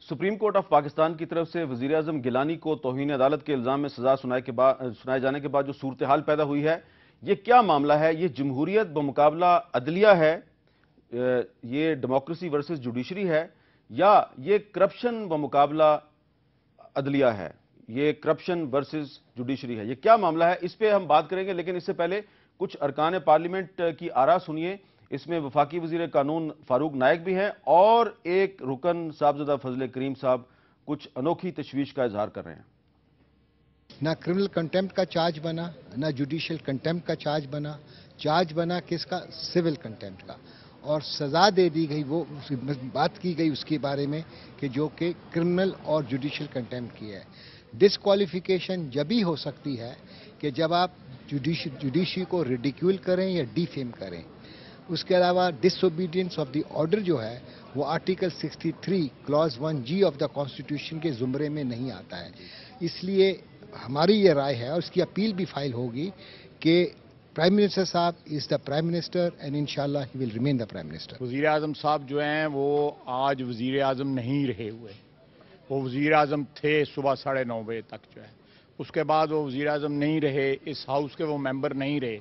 Supreme court of Pakistan کی طرف سے وزیر اعظم گیلانی کو توہین عدالت کے الزام میں سزا سنائے جانے کے بعد جو صورتحال پیدا ہوئی ہے، یہ کیا معاملہ ہے؟ یہ جمہوریت بمقابلہ عدلیہ ہے، یہ ڈیموکریسی ورسز جوڈیشری ہے، یا یہ کرپشن بمقابلہ عدلیہ ہے، یہ کرپشن ورسز جوڈیشری ہے؟ یہ کیا معاملہ ہے؟ اس پہ ہم بات کریں گے، لیکن اس سے پہلے کچھ ارکان پارلیمنٹ کی آراء سنیے۔ اس میں وفاقی وزیر قانون فاروق نائک بھی ہیں اور ایک رکن صاحبزادہ فضل کریم صاحب کچھ انوکھی تشویش کا اظہار کر رہے ہیں۔ نہ کرمنل کنٹیمپٹ کا چارج بنا، نہ جوڈیشل کنٹیمپٹ کا چارج بنا کس کا؟ سول کنٹیمپٹ کا، اور سزا دے دی گئی، وہ بات کی گئی اس کے بارے میں کہ جو کہ کرمنل اور جوڈیشل کنٹیمپٹ کی ہے۔ ڈسکوالیفیکیشن جب ہی ہو سکتی ہے کہ جب آپ جوڈیشری کو ریڈیکیول کریں یا ڈیفیم کریں۔ اس کے علاوہ disobedience of the order جو ہے وہ article 63 clause 1G of the constitution کے زمرے میں نہیں آتا ہے۔ اس لیے ہماری یہ رائے ہے اور اس کی اپیل بھی فائل ہوگی کہ پرائم منسٹر صاحب is the prime minister and انشاءاللہ he will remain the prime minister. وزیر اعظم صاحب جو ہیں وہ آج وزیر اعظم نہیں رہے ہوئے، وہ وزیر اعظم تھے صبح 9:30 بجے تک جو ہے، اس کے بعد وہ وزیر اعظم نہیں رہے، اس ہاؤس کے وہ ممبر نہیں رہے۔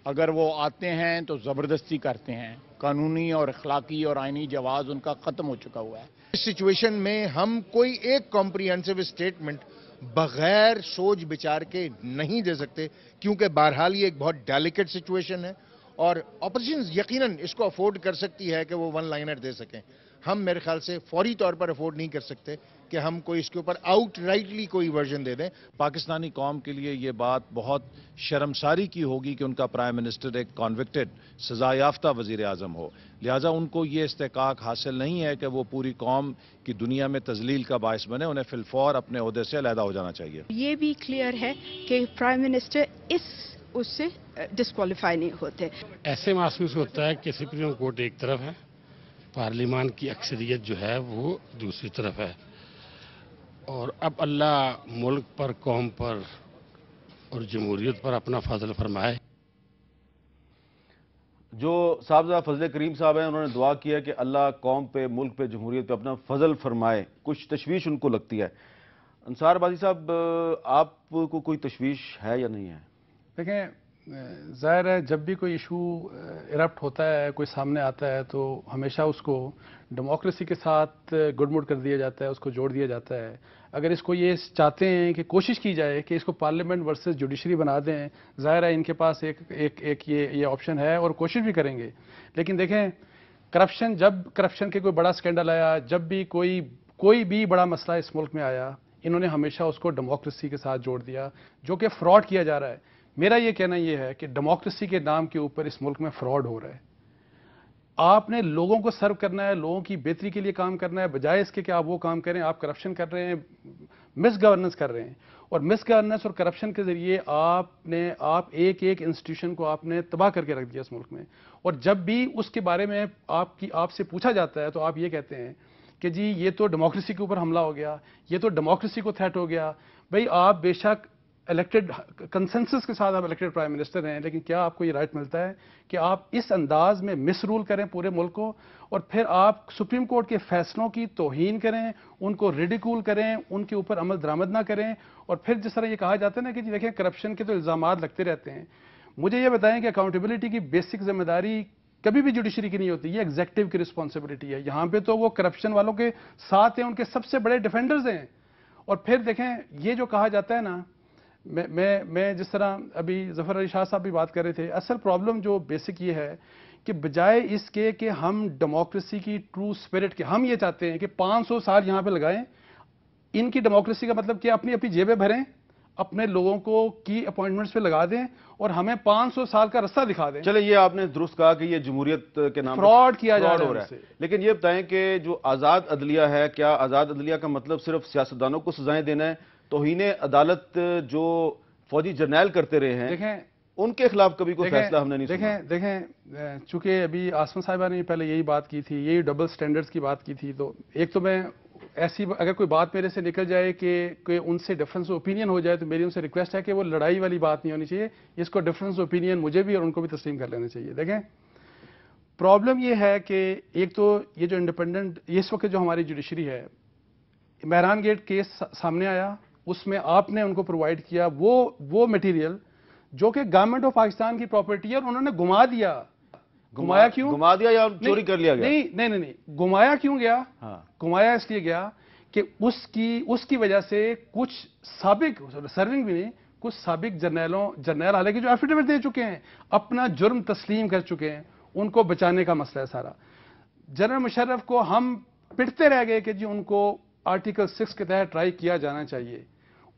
اگر وہ آتے ہیں تو زبردستی کرتے ہیں، قانونی اور اخلاقی اور آئینی جواز ان کا ختم ہو چکا ہوا ہے۔ اس سچویشن میں ہم کوئی ایک کمپریہنسو اسٹیٹمنٹ بغیر سوچ بچار کے نہیں دے سکتے، کیونکہ بہرحال یہ ایک بہت ڈیلیکیٹ سچویشن ہے اور اپوزیشن یقیناً اس کو افورڈ کر سکتی ہے کہ وہ ون لائنر دے سکیں۔ ہم میرے خیال سے فوری طور پر افورڈ نہیں کر سکتے کہ ہم کوئی اس کے اوپر آؤٹ رائٹلی کوئی ورژن دے دیں۔ پاکستانی قوم کے لیے یہ بات بہت شرمساری کی ہوگی کہ ان کا پرائم منسٹر ایک کانوکٹڈ سزا یافتہ وزیر اعظم ہو، لہٰذا ان کو یہ استحقاق حاصل نہیں ہے کہ وہ پوری قوم کی دنیا میں تذلیل کا باعث بنے، انہیں فی الفور اپنے عہدے سے علیحدہ ہو جانا چاہیے۔ یہ بھی کلیئر ہے کہ پرائم منسٹر اس سے ڈسکوالیفائی نہیں ہوتے۔ ایسے محسوس ہوتا ہے کہ سپریم کورٹ ایک طرف ہے، پارلیمان کی اکثریت جو ہے وہ دوسری طرف ہے، اور اب اللہ ملک پر، قوم پر اور جمہوریت پر اپنا فضل فرمائے۔ جو صاحبزادہ فضل کریم صاحب ہیں، انہوں نے دعا کیا کہ اللہ قوم پہ، ملک پہ، جمہوریت پہ اپنا فضل فرمائے۔ کچھ تشویش ان کو لگتی ہے۔ انصار بازی صاحب، آپ کو کوئی تشویش ہے یا نہیں ہے؟ دیکھیں، ظاہر ہے جب بھی کوئی ایشو ایرپٹ ہوتا ہے، کوئی سامنے آتا ہے، تو ہمیشہ اس کو ڈیموکریسی کے ساتھ گڈ مڈ کر دیا جاتا ہے، اس کو جوڑ دیا جاتا ہے۔ اگر اس کو یہ چاہتے ہیں کہ کوشش کی جائے کہ اس کو پارلیمنٹ ورسز جوڈیشری بنا دیں، ظاہر ہے ان کے پاس ایک یہ آپشن ہے اور کوشش بھی کریں گے۔ لیکن دیکھیں، جب کرپشن کے کوئی بڑا سکینڈل آیا، جب بھی کوئی بھی بڑا مسئلہ اس ملک میں آیا، انہوں نے ہمیشہ اس کو ڈیموکریسی کے ساتھ جوڑ دیا، جو کہ فراڈ کیا جا رہا ہے۔ میرا یہ کہنا یہ ہے کہ ڈیموکریسی کے نام کے اوپر اس ملک میں فراڈ ہو رہا ہے۔ آپ نے لوگوں کو سرو کرنا ہے، لوگوں کی بہتری کے لیے کام کرنا ہے، بجائے اس کے کہ آپ وہ کام کریں، آپ کرپشن کر رہے ہیں، مس گورننس کر رہے ہیں، اور مس گورننس اور کرپشن کے ذریعے آپ ایک انسٹیٹیوشن کو آپ نے تباہ کر کے رکھ دیا اس ملک میں۔ اور جب بھی اس کے بارے میں آپ سے پوچھا جاتا ہے تو آپ یہ کہتے ہیں کہ جی یہ تو ڈیموکریسی کے اوپر حملہ ہو گیا، یہ تو ڈیموکریسی کو تھریٹ ہو گیا۔ بھئی آپ بے شک الیکٹڈ کنسنسس کے ساتھ آپ الیکٹڈ پرائم منسٹر ہیں، لیکن کیا آپ کو یہ رائٹ ملتا ہے کہ آپ اس انداز میں مس رول کریں پورے ملک کو، اور پھر آپ سپریم کورٹ کے فیصلوں کی توہین کریں، ان کو ریڈیکول کریں، ان کے اوپر عمل درآمد نہ کریں، اور پھر جس طرح یہ کہا جاتا ہے نا کہ جی دیکھیں کرپشن کے تو الزامات لگتے رہتے ہیں۔ مجھے یہ بتائیں کہ اکاؤنٹیبلٹی کی بیسک ذمہ داری کبھی بھی جوڈیشری کی نہیں ہوتی، یہ ایگزیکٹو کی رسپانسبلٹی ہے۔ یہاں پہ تو وہ کرپشن والوں کے ساتھ ہیں، ان کے سب سے بڑے ڈیفینڈرز ہیں۔ اور پھر دیکھیں یہ جو کہا جاتا ہے نا، میں جس طرح ابھی ظفر علی شاہ صاحب بھی بات کر رہے تھے، اصل پرابلم جو بیسک یہ ہے کہ بجائے اس کے کہ ہم ڈیموکریسی کی ٹرو سپرٹ کے، ہم یہ چاہتے ہیں کہ 500 سال یہاں پہ لگائیں، ان کی ڈیموکریسی کا مطلب کہ اپنی جیبیں بھریں، اپنے لوگوں کو کی اپوائنٹمنٹس پہ لگا دیں اور ہمیں 500 سال کا رستہ دکھا دیں۔ چلے، یہ آپ نے درست کہا کہ یہ جمہوریت کے نام فراڈ کیا جا رہا ہے۔ لیکن یہ بتائیں کہ جو آزاد عدلیہ ہے، کیا آزاد عدلیہ کا مطلب صرف سیاستدانوں کو سزائیں دینا ہے؟ توہین عدالت جو فوجی جرنیل کرتے رہے ہیں، دیکھیں ان کے خلاف کبھی کوئی فیصلہ ہم نے نہیں سنا۔ دیکھیں چونکہ ابھی آسما صاحبہ نے پہلے یہی بات کی تھی، یہی ڈبل سٹینڈرڈز کی بات کی تھی، تو ایک تو میں ایسی اگر کوئی بات میرے سے نکل جائے کہ ان سے ڈفرینس اوپینین ہو جائے تو میری ان سے ریکویسٹ ہے کہ وہ لڑائی والی بات نہیں ہونی چاہیے، اس کو ڈفرینس اوپینین مجھے بھی اور ان کو بھی تسلیم کر لینا چاہیے۔ دیکھیں پرابلم یہ ہے کہ ایک تو یہ جو انڈیپینڈنٹ اس وقت جو ہماری جوڈیشری ہے، مہران گیٹ کیس سامنے آیا, اس میں آپ نے ان کو پرووائڈ کیا وہ مٹیریل جو کہ گورنمنٹ آف پاکستان کی پراپرٹی ہے, اور انہوں نے گما دیا. گمایا کیوں؟ گما دیا یا چوری کر لیا گیا؟ نہیں, گمایا کیوں گیا؟ ہاں, گمایا اس لیے گیا کہ اس کی وجہ سے کچھ سابق سرونگ بھی نہیں, کچھ سابق جرنیل حالانکہ جو ایفیڈیوٹ دے چکے ہیں, اپنا جرم تسلیم کر چکے ہیں, ان کو بچانے کا مسئلہ ہے سارا. جنرل مشرف کو ہم پٹتے رہ گئے کہ جی ان کو آرٹیکل 6 کے تحت ٹرائی کیا جانا چاہیے.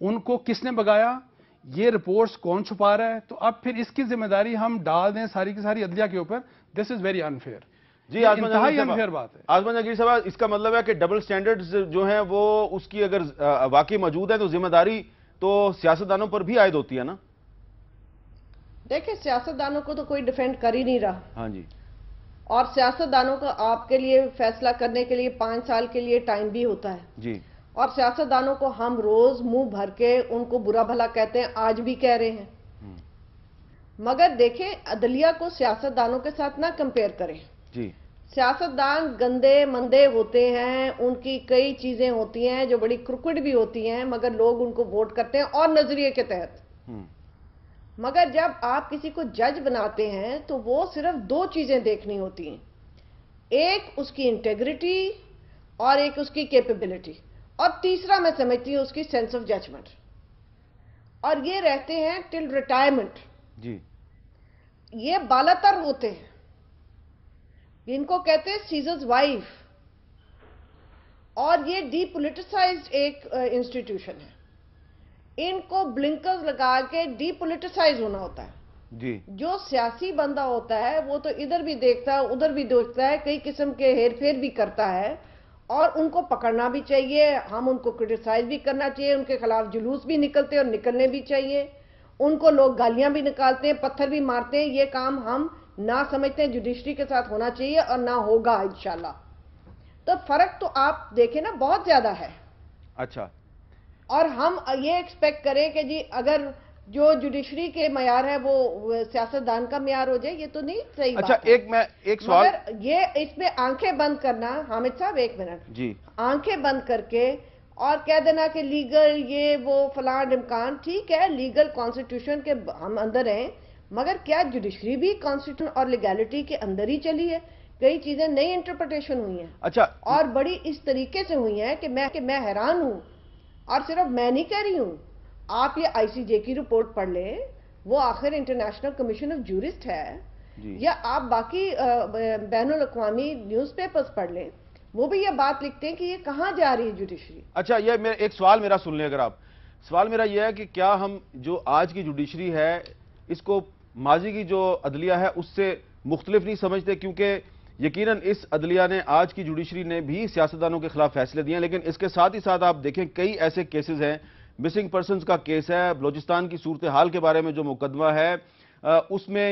ان کو کس نے بگایا؟ یہ رپورٹس کون چھپا رہا ہے؟ تو اب پھر اس کی ذمہ داری ہم ڈال دیں ساری کی ساری عدلیہ کے اوپر. دس از ویری انفیئر. جی انتہائی انفیئر بات ہے. آزمان جہانگیر صاحب, اس کا مطلب ہے کہ ڈبل سٹینڈرڈز جو ہیں وہ اس کی اگر واقعی موجود ہے تو ذمہ داری تو سیاستدانوں پر بھی عائد ہوتی ہے نا؟ دیکھیں, سیاستدانوں کو تو کوئی ڈیفینڈ کر ہی نہیں رہا. ہاں جی. اور سیاستدانوں کو آپ کے لیے فیصلہ کرنے کے لیے 5 سال کے لیے ٹائم بھی ہوتا ہے. جی. اور سیاستدانوں کو ہم روز منہ بھر کے ان کو برا بھلا کہتے ہیں, آج بھی کہہ رہے ہیں. مگر دیکھیں, عدلیہ کو سیاستدانوں کے ساتھ نہ کمپیئر کریں. جی. سیاستدان گندے مندے ہوتے ہیں, ان کی کئی چیزیں ہوتی ہیں جو بڑی کرکٹ بھی ہوتی ہیں, مگر لوگ ان کو ووٹ کرتے ہیں اور نظریے کے تحت. مگر جب آپ کسی کو جج بناتے ہیں تو وہ صرف 2 چیزیں دیکھنی ہوتی ہیں, ایک اس کی انٹیگریٹی اور ایک اس کی کیپیبلٹی, اور تیسرا میں سمجھتی ہوں اس کی سینس آف ججمنٹ. اور یہ رہتے ہیں ٹل ریٹائرمنٹ. جی. یہ بالاتر ہوتے ہیں, ان کو کہتے ہیں سیزرز وائف, اور یہ ڈی پولیٹیسائزڈ ایک انسٹیٹیوشن ہے. ان کو بلنکرز لگا کے ڈی پولیٹیسائز ہونا ہوتا ہے. جی. جو سیاسی بندہ ہوتا ہے وہ تو ادھر بھی دیکھتا ہے ادھر بھی دیکھتا ہے, کئی قسم کے ہیر پھیر بھی کرتا ہے, اور ان کو پکڑنا بھی چاہیے, ہم ان کو کرٹیسائز بھی کرنا چاہیے, ان کے خلاف جلوس بھی نکلتے اور نکلنے بھی چاہیے. ان کو لوگ گالیاں بھی نکالتے ہیں, پتھر بھی مارتے ہیں. یہ کام ہم نہ سمجھتے ہیں جوڈیشری کے ساتھ ہونا چاہیے, اور نہ ہوگا انشاءاللہ. تو فرق تو آپ دیکھیں نا, بہت زیادہ ہے. اچھا. اور ہم یہ ایکسپیکٹ کریں کہ جی اگر جو جوڈیشری کے معیار ہے وہ سیاستدان کا معیار ہو جائے, یہ تو نہیں صحیح بات. اچھا, ایک سوال. مگر یہ اس میں آنکھیں بند کرنا, حامد صاحب 1 منٹ. جی. آنکھیں بند کر کے اور کہہ دینا کہ لیگل یہ وہ فلاں امکان, ٹھیک ہے, لیگل کانسٹیٹیوشن کے ہم اندر ہیں, مگر کیا جوڈیشری بھی کانسٹیٹیوشن اور لیگیلٹی کے اندر ہی چلی ہے؟ کئی چیزیں نئی انٹرپریٹیشن ہوئی ہیں. اچھا. اور بڑی اس طریقے سے ہوئی ہیں کہ میں حیران ہوں. اور صرف میں نہیں کہہ رہی ہوں, آپ یہ ICJ کی رپورٹ پڑھ لیں, وہ آخر انٹرنیشنل کمیشن آف جورسٹ ہے. جی. یا آپ باقی بین الاقوامی نیوز پیپرز پڑھ لیں, وہ بھی یہ بات لکھتے ہیں کہ یہ کہاں جا رہی ہے جوڈیشری. اچھا, یہ ایک سوال میرا سن لیں اگر آپ. سوال میرا یہ ہے کہ کیا ہم جو آج کی جوڈیشری ہے اس کو ماضی کی جو عدلیہ ہے اس سے مختلف نہیں سمجھتے؟ کیونکہ یقیناً اس عدلیہ نے, آج کی جوڈیشری نے بھی سیاستدانوں کے خلاف فیصلے دیے ہیں, لیکن اس کے ساتھ ہی ساتھ آپ دیکھیں کئی ایسے کیسز ہیں. مسنگ پرسنز کا کیس ہے, بلوچستان کی صورتحال کے بارے میں جو مقدمہ ہے, اس میں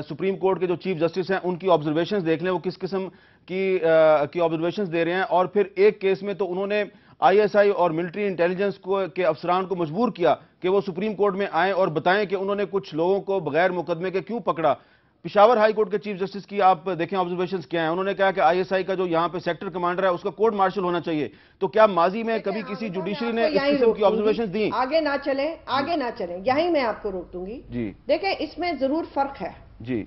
سپریم کورٹ کے جو چیف جسٹس ہیں ان کی آبزرویشنز دیکھ لیں, وہ کس قسم کی آبزرویشنز دے رہے ہیں. اور پھر ایک کیس میں تو انہوں نے ISI اور ملٹری انٹیلیجنس کے افسران کو مجبور کیا کہ وہ سپریم کورٹ میں آئیں اور بتائیں کہ انہوں نے کچھ لوگوں کو بغیر مقدمے کے کیوں پکڑا. پشاور ہائی کورٹ کے چیف جسٹس کی آپ دیکھیں آبزرویشنز کیا ہیں. انہوں نے کہا کہ ISI کا جو یہاں پہ سیکٹر کمانڈر ہے اس کا کورٹ مارشل ہونا چاہیے. تو کیا ماضی میں کبھی کسی جوڈیشری نے اس قسم کی آبزرویشنز دیں؟ آگے نہ چلیں, یہیں میں آپ کو روک دوں گی. جی. دیکھیں, اس میں ضرور فرق ہے. جی.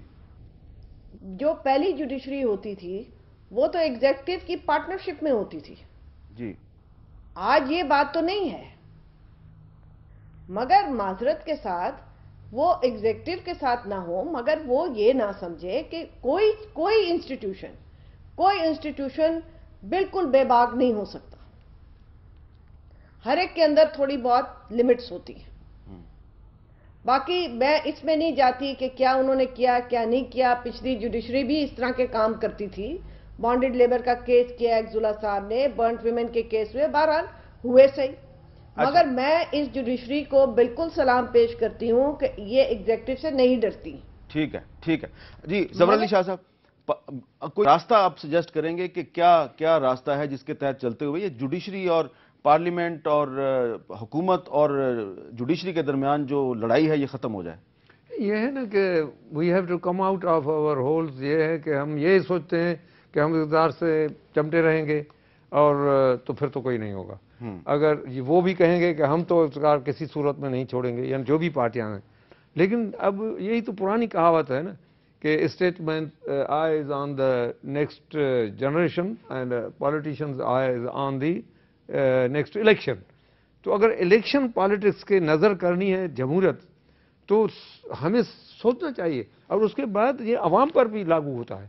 جو پہلی جوڈیشری ہوتی تھی وہ تو ایگزیکٹو کی پارٹنرشپ میں ہوتی تھی. جی. آج یہ بات تو نہیں ہے, مگر معذرت کے ساتھ وہ ایگزیکٹو کے ساتھ نہ ہو, مگر وہ یہ نہ سمجھے کہ کوئی انسٹیٹیوشن بالکل بے باک نہیں ہو سکتا. ہر ایک کے اندر تھوڑی بہت لمٹس ہوتی ہیں. باقی میں اس میں نہیں جاتی کہ کیا انہوں نے کیا کیا نہیں کیا. پچھلی جوڈیشری بھی اس طرح کے کام کرتی تھی. بانڈڈ لیبر کا کیس کیا ایکزولا صاحب نے, برنٹ ویمن کے کیس ہوئے, بہرحال ہوئے صحیح. مگر میں اس جوڈیشری کو بالکل سلام پیش کرتی ہوں کہ یہ ایگزیکٹو سے نہیں ڈرتی. ٹھیک ہے. جی, ظفر علی شاہ صاحب, کوئی راستہ آپ سجیسٹ کریں گے کہ کیا راستہ ہے جس کے تحت چلتے ہوئے یہ جوڈیشری اور پارلیمنٹ اور حکومت اور جوڈیشری کے درمیان جو لڑائی ہے یہ ختم ہو جائے؟ یہ ہے نا کہ we have to come out of our holes. یہ ہے کہ ہم یہ سوچتے ہیں کہ ہم اقتدار سے چمٹے رہیں گے اور تو پھر تو کوئی نہیں ہوگا. اگر وہ بھی کہیں گے کہ ہم تو سرکار کسی صورت میں نہیں چھوڑیں گے، یعنی جو بھی پارٹیاں ہیں. لیکن اب یہی تو پرانی کہاوت ہے نا کہ statement eyes on the next generation and politicians eyes on the next election. تو اگر الیکشن پالیٹکس کے نظر کرنی ہے جمہوریت تو ہمیں سوچنا چاہیے، اور اس کے بعد یہ عوام پر بھی لاگو ہوتا ہے.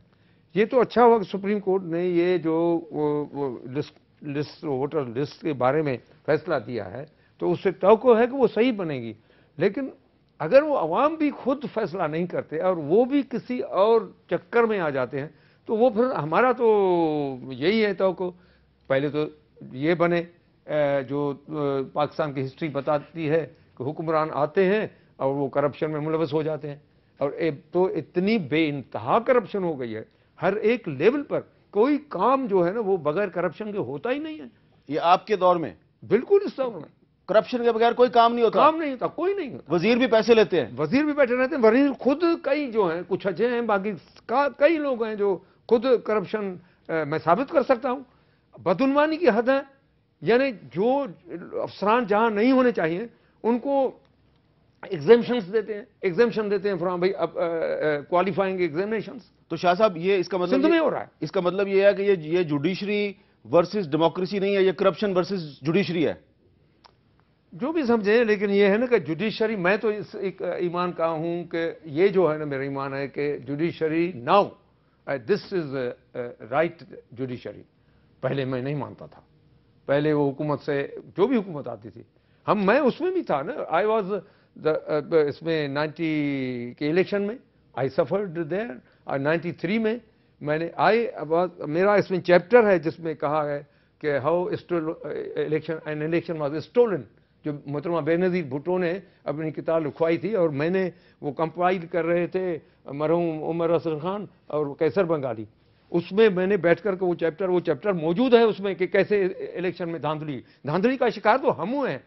یہ تو اچھا ہوا کہ سپریم کورٹ نے یہ جو لسٹ ووٹر لسٹ کے بارے میں فیصلہ دیا ہے تو اس سے توقع ہے کہ وہ صحیح بنے گی. لیکن اگر وہ عوام بھی خود فیصلہ نہیں کرتے اور وہ بھی کسی اور چکر میں آ جاتے ہیں تو وہ پھر ہمارا تو یہی ہے توقع. پہلے تو یہ بنے جو پاکستان کی ہسٹری بتاتی ہے کہ حکمران آتے ہیں اور وہ کرپشن میں ملوث ہو جاتے ہیں، اور تو اتنی بے انتہا کرپشن ہو گئی ہے ہر ایک لیول پر. کوئی کام جو ہے نا وہ بغیر کرپشن کے ہوتا ہی نہیں ہے. یہ آپ کے دور میں بالکل اس دور میں کرپشن کے بغیر کوئی کام نہیں ہوتا. کام نہیں ہوتا، کوئی نہیں ہوتا. وزیر بھی پیسے لیتے ہیں، وزیر بھی بیٹھے رہتے ہیں. وزیر خود کئی جو ہیں کچھ اچھے ہیں، باقی کئی لوگ ہیں جو خود کرپشن میں ثابت کر سکتا ہوں. بدعنوانی کی حد ہے، یعنی جو افسران جہاں نہیں ہونے چاہیے ان کو ایگزیمشنز دیتے ہیں فرام بھائی کوالیفائنگ ایگزامینیشنز. تو شاہ صاحب یہ اس کا مطلب سندھ میں ہو رہا ہے. اس کا مطلب یہ ہے کہ یہ جوڈیشری ورسز ڈیموکریسی نہیں ہے، یہ کرپشن ورسز جوڈیشری ہے. جو بھی سمجھے، لیکن یہ ہے نا کہ جوڈیشری، میں تو اس ایک ایمان کا ہوں کہ یہ جو ہے نا میرا ایمان ہے کہ judiciary now this is right judiciary. پہلے میں نہیں مانتا تھا. پہلے وہ حکومت سے جو بھی حکومت آتی تھی میں اس میں بھی تھا نا. آئی واز اس میں 90 کے الیکشن میں آئی سفرڈ دیر. اور 93 میں میں نے میرا اس میں چیپٹر ہے جس میں کہا ہے کہ ہاؤ الیکشن واز اسٹولن، جو محترمہ بینظیر بھٹو نے اپنی کتاب لکھوائی تھی، اور میں نے وہ کمپائل کر رہے تھے مرحوم عمر حسن خان اور کیسر بنگالی. اس میں میں نے بیٹھ کر کے وہ چیپٹر موجود ہے اس میں کہ کیسے الیکشن میں دھاندلی کا شکار تو ہم ہوئے ہیں.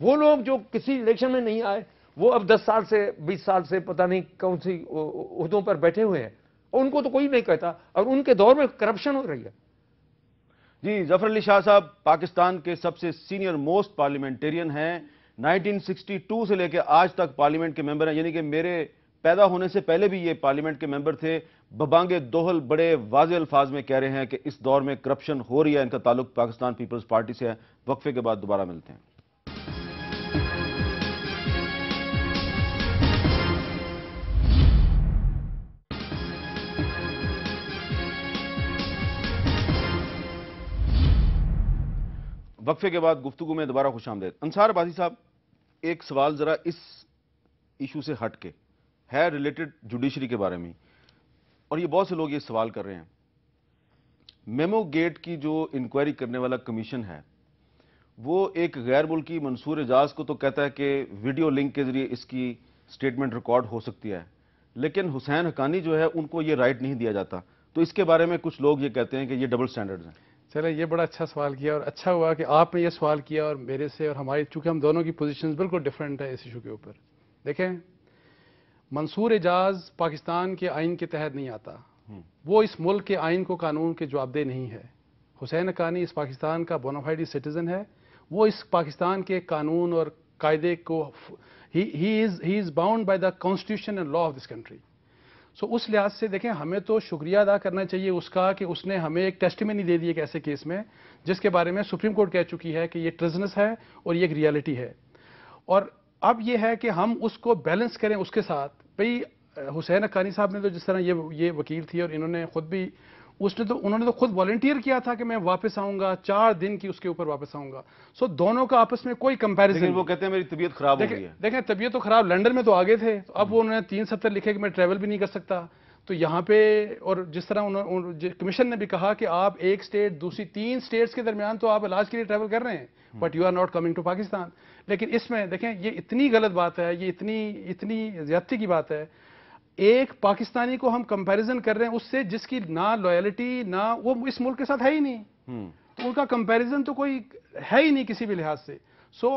وہ لوگ جو کسی الیکشن میں نہیں آئے وہ اب 10 سال سے 20 سال سے پتہ نہیں کون سی عہدوں پر بیٹھے ہوئے ہیں، اور ان کو تو کوئی نہیں کہتا، اور ان کے دور میں کرپشن ہو رہی ہے. جی ظفر علی شاہ صاحب پاکستان کے سب سے سینئر موسٹ پارلیمنٹرین ہیں. 1962 سے لے کے آج تک پارلیمنٹ کے ممبر ہیں، یعنی کہ میرے پیدا ہونے سے پہلے بھی یہ پارلیمنٹ کے ممبر تھے. ببانگ دوہل بڑے واضح الفاظ میں کہہ رہے ہیں کہ اس دور میں کرپشن ہو رہی ہے. ان کا تعلق پاکستان پیپلز پارٹی سے ہے. وقفے کے بعد دوبارہ ملتے ہیں. وقفے کے بعد گفتگو میں دوبارہ خوش آمدید. انصار عباسی صاحب، ایک سوال ذرا اس ایشو سے ہٹ کے ہے، ریلیٹڈ جوڈیشری کے بارے میں، اور یہ بہت سے لوگ یہ سوال کر رہے ہیں. میمو گیٹ کی جو انکوائری کرنے والا کمیشن ہے وہ ایک غیر ملکی منصور اعجاز کو تو کہتا ہے کہ ویڈیو لنک کے ذریعے اس کی سٹیٹمنٹ ریکارڈ ہو سکتی ہے، لیکن حسین حقانی جو ہے ان کو یہ رائٹ نہیں دیا جاتا. تو اس کے بارے میں کچھ لوگ یہ کہتے ہیں کہ یہ ڈبل سٹینڈرڈز ہیں. چلے یہ بڑا اچھا سوال کیا، اور اچھا ہوا کہ آپ نے یہ سوال کیا اور میرے سے، اور ہماری چونکہ ہم دونوں کی پوزیشنز بالکل ڈیفرنٹ ہے اس ایشو کے اوپر. دیکھیں، منصور اعجاز پاکستان کے آئین کے تحت نہیں آتا، وہ اس ملک کے آئین کو قانون کے جوابدہ نہیں ہے. حسین حقانی اس پاکستان کا بونافائیڈ سٹیزن ہے، وہ اس پاکستان کے قانون اور قاعدے کو he is bound by the constitution and law of this country. So اس لحاظ سے دیکھیں، ہمیں تو شکریہ ادا کرنا چاہیے اس کا کہ اس نے ہمیں ایک ٹیسٹیمنی دے دی ایک ایسے کیس میں جس کے بارے میں سپریم کورٹ کہہ چکی ہے کہ یہ ٹریزنس ہے اور یہ ایک ریالٹی ہے. اور اب یہ ہے کہ ہم اس کو بیلنس کریں اس کے ساتھ. بھئی حسین حقانی صاحب نے تو جس طرح یہ وکیل تھی اور انہوں نے خود بھی انہوں نے تو خود والنٹیئر کیا تھا کہ میں واپس آؤں گا، 4 دن کی اس کے اوپر واپس آؤں گا. سو دونوں کا آپس میں کوئی کمپیریزن لیکن وہ کہتے ہیں میری طبیعت خراب ہو گئی ہے. دیکھیں طبیعت تو خراب، لنڈن میں تو آگے تھے، اب وہ انہوں نے 3 سطر لکھے کہ میں ٹریول بھی نہیں کر سکتا. تو یہاں پہ، اور جس طرح کمیشن نے بھی کہا کہ آپ ایک سٹیٹ دوسری 3 سٹیٹس کے درمیان تو آپ علاج کے لیے ٹریول کر رہے ہیں، but you are not coming to Pakistan. لیکن اس میں دیکھیں یہ اتنی غلط بات ہے، یہ اتنی زیادتی کی بات ہے. ایک پاکستانی کو ہم کمپیریزن کر رہے ہیں اس سے جس کی نہ لویلٹی نہ وہ اس ملک کے ساتھ ہے ہی نہیں، تو ان کا کمپیریزن تو کوئی ہے ہی نہیں کسی بھی لحاظ سے. سو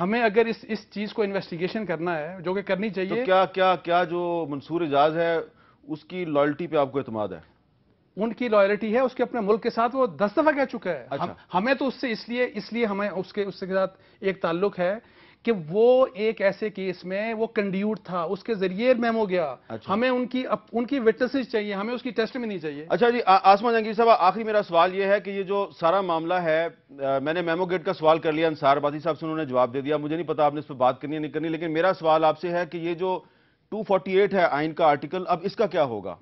ہمیں اگر اس چیز کو انویسٹیگیشن کرنا ہے، جو کہ کرنی چاہیے. تو کیا جو منصور اعجاز ہے اس کی لائلٹی پہ آپ کو اعتماد ہے؟ ان کی لائلٹی ہے اس کے اپنے ملک کے ساتھ، وہ 10 دفعہ کہہ چکا ہے. اچھا. ہمیں تو اس سے اس لیے ہمیں اس کے ساتھ ایک تعلق ہے کہ وہ ایک ایسے کیس میں وہ کنڈیوٹ تھا، اس کے ذریعے میمو گیا. ہمیں ان کی وٹنسز چاہیے، ہمیں اس کی ٹیسٹمنی چاہیے. اچھا جی، آسمان جہانگیر صاحب، آخری میرا سوال یہ ہے کہ یہ جو سارا معاملہ ہے، میں نے میمو گیٹ کا سوال کر لیا، انصار آبادی صاحب سے انہوں نے جواب دے دیا، مجھے نہیں پتا آپ نے اس پہ بات کرنی ہے نہیں کرنی، لیکن میرا سوال آپ سے ہے کہ یہ جو 248 ہے آئین کا آرٹیکل، اب اس کا کیا ہوگا؟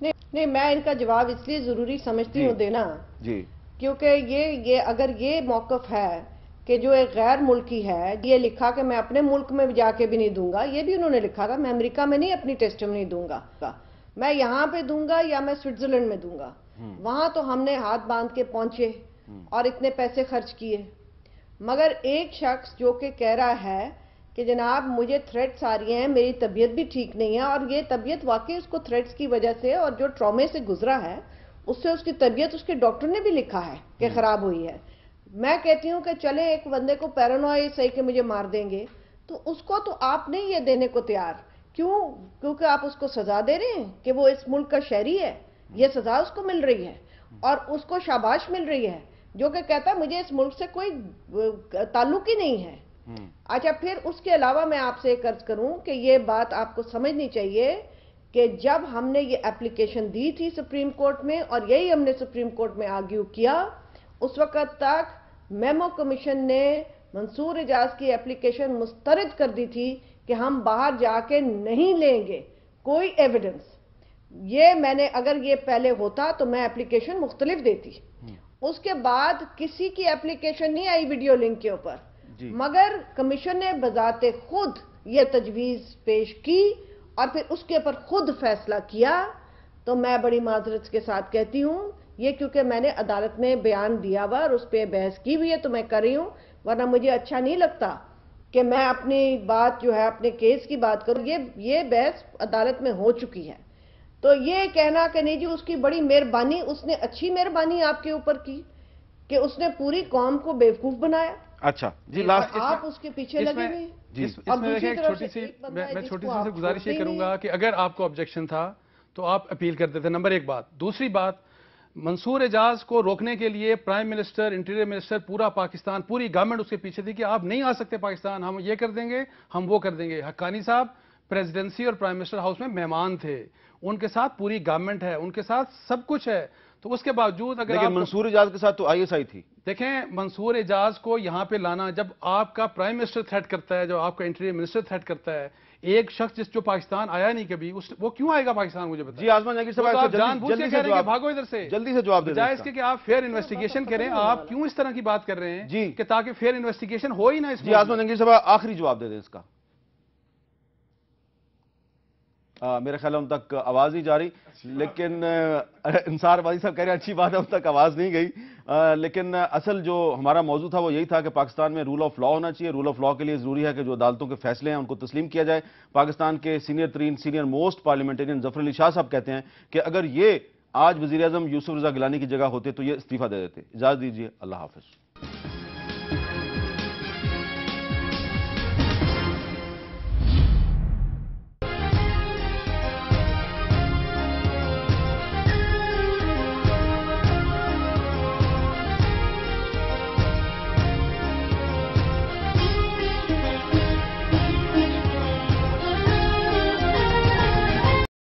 نہیں، میں ان کا جواب اس لیے ضروری سمجھتی ہوں دینا جی، کیونکہ یہ اگر یہ موقف ہے کہ جو ایک غیر ملکی ہے، یہ لکھا کہ میں اپنے ملک میں جا کے بھی نہیں دوں گا، یہ بھی انہوں نے لکھا تھا میں امریکہ میں نہیں اپنی ٹیسٹمنی دوں گا، میں یہاں پہ دوں گا یا میں سوئٹزرلینڈ میں دوں گا. وہاں تو ہم نے ہاتھ باندھ کے پہنچے اور اتنے پیسے خرچ کیے. مگر ایک شخص جو کہ کہہ رہا ہے کہ جناب مجھے تھریٹس آ رہی ہیں، میری طبیعت بھی ٹھیک نہیں ہے، اور یہ طبیعت واقعی اس کو تھریٹس کی وجہ سے اور جو ٹرامے سے گزرا ہے اس سے اس کی طبیعت اس کے ڈاکٹر نے بھی لکھا ہے کہ خراب ہوئی ہے. میں کہتی ہوں کہ چلے ایک بندے کو پیرانوئی صحیح کہ مجھے مار دیں گے، تو اس کو تو آپ نہیں یہ دینے کو تیار. کیونکہ آپ اس کو سزا دے رہے ہیں کہ وہ اس ملک کا شہری ہے، یہ سزا اس کو مل رہی ہے اور اس کو شاباش مل رہی ہے جو کہ کہتا ہے مجھے اس ملک سے کوئی تعلق ہی نہیں ہے. اچھا، پھر اس کے علاوہ میں آپ سے ایک عرض کروں کہ یہ بات آپ کو سمجھنی چاہیے کہ جب ہم نے یہ اپلیکیشن دی تھی سپریم کورٹ میں اور یہی ہم نے سپریم کورٹ میں آرگیو کیا، اس وقت تک میمو کمیشن نے منصور اعجاز کی اپلیکیشن مسترد کر دی تھی کہ ہم باہر جا کے نہیں لیں گے کوئی ایویڈنس. یہ میں نے اگر یہ پہلے ہوتا تو میں اپلیکیشن مختلف دیتی. اس کے بعد کسی کی اپلیکیشن نہیں آئی ویڈیو لنک کے اوپر، مگر کمیشن نے بذات خود یہ تجویز پیش کی اور پھر اس کے اوپر خود فیصلہ کیا. تو میں بڑی معذرت کے ساتھ کہتی ہوں یہ کیونکہ میں نے عدالت میں بیان دیا ہوا اور اس پہ بحث کی بھی ہے تو میں کر رہی ہوں، ورنہ مجھے اچھا نہیں لگتا کہ میں اپنی بات جو ہے اپنے کیس کی بات کروں. یہ بحث عدالت میں ہو چکی ہے. تو یہ کہنا کہ نہیں جی اس کی بڑی مہربانی، اس نے اچھی مہربانی آپ کے اوپر کی کہ اس نے پوری قوم کو بیوقوف بنایا. اچھا جی، لاسٹ آپ اس کے پیچھے لگے ہوئے. میں چھوٹی سی گزارش یہ کروں گا کہ اگر آپ کو آبجیکشن تھا تو آپ اپیل کرتے تھے، نمبر ایک بات. دوسری بات، منصور اعجاز کو روکنے کے لیے پرائم منسٹر، انٹیریئر منسٹر، پورا پاکستان، پوری گورنمنٹ اس کے پیچھے تھی کہ آپ نہیں آ سکتے پاکستان، ہم یہ کر دیں گے، ہم وہ کر دیں گے. حقانی صاحب پریزیڈنسی اور پرائم منسٹر ہاؤس میں مہمان تھے، ان کے ساتھ پوری گورنمنٹ ہے، ان کے ساتھ سب کچھ ہے. تو اس کے باوجود اگر لیکن منصور اعجاز کے ساتھ تو ISI تھی. دیکھیں، منصور اعجاز کو یہاں پہ لانا، جب آپ کا پرائم منسٹر تھریٹ کرتا ہے، جو آپ کا انٹیریئر منسٹر تھریٹ کرتا ہے، ایک شخص جو پاکستان آیا نہیں کبھی، وہ کیوں آئے گا پاکستان؟ مجھے بتائیں. جی آسمان جہانگیر صاحب، جان بوجھ کے کہہ رہے ہیں کہ بھاگو ادھر سے، جلدی سے جواب دے دیں. بجائے اس کے کہ آپ فیئر انویسٹیگیشن کریں، آپ کیوں اس طرح کی بات کر رہے ہیں جی کہ تاکہ فیئر انویسٹیگیشن ہو ہی نہ اس میں. جی آسمان جہانگیر صاحب، آخری جواب دے دیں اس کا. میرے خیال ہے ان تک آواز نہیں جا رہی، لیکن انصار آبادی صاحب کہہ رہے ہیں اچھی بات ہے، ان تک آواز نہیں گئی. لیکن اصل جو ہمارا موضوع تھا وہ یہی تھا کہ پاکستان میں رول آف لا ہونا چاہیے. رول آف لا کے لیے ضروری ہے کہ جو عدالتوں کے فیصلے ہیں ان کو تسلیم کیا جائے. پاکستان کے سینئر موسٹ پارلیمنٹرین ظفر علی شاہ صاحب کہتے ہیں کہ اگر یہ آج وزیر اعظم یوسف رضا گیلانی کی جگہ ہوتے تو یہ استعفیٰ دے دیتے. اجازت دیجیے، اللہ حافظ.